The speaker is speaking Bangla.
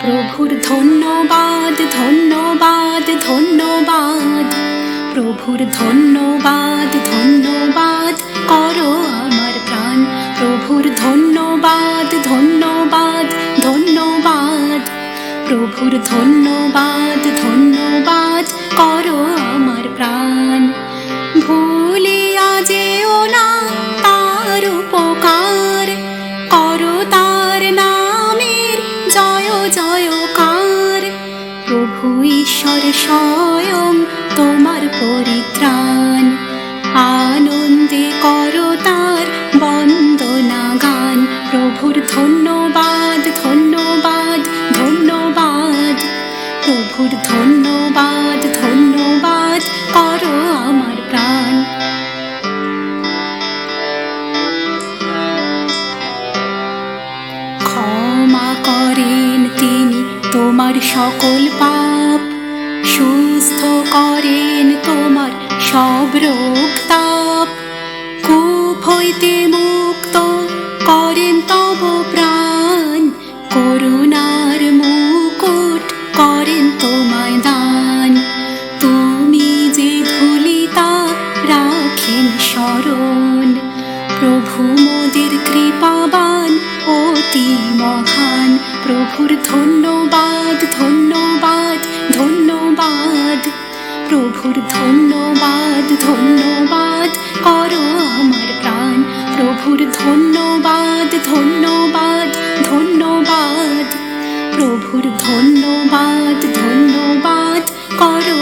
প্রভুর ধন্যবাদ ধন্যবাদ ধন্যবাদ, প্রভুর ধন্যবাদ ধন্যবাদ করো আমার প্রাণ। প্রভুর ধন্যবাদ ধন্যবাদ ধন্যবাদ, প্রভুর ধন্যবাদ ধন্যবাদ করো আমার প্রাণ। ভুলিয়া যেও না তার উপকার, করো তার নামের জয় জয়কার। প্রভু ঈশ্বর স্বয়ং তোমার পরিত্রাণ, আনন্দে করো তার বন্দনা গান। প্রভুর ধন্যবাদ ধন্যবাদ ধন্যবাদ, প্রভুর ধন্যবাদ ধন্যবাদ করো আমার প্রাণ। ক্ষমা করেন তিনি তোমার সকল পাপ, সুস্থ করেন তোমার সব রোগ তাপ। কূপ হইতে মুক্ত করেন তব প্রাণ, করুণার মুকুট করেন তোমায় দান। তুমি যে ধুলিতা রাখেন স্মরণ, প্রভু মোদের কৃপাবান অতি মহান। প্রভুর ধন্যবাদ ধন্যবাদ ধন্যবাদ, প্রভুর ধন্যবাদ ধন্যবাদ করো আমার প্রাণ। প্রভুর ধন্যবাদ ধন্যবাদ ধন্যবাদ, প্রভুর ধন্যবাদ ধন্যবাদ করো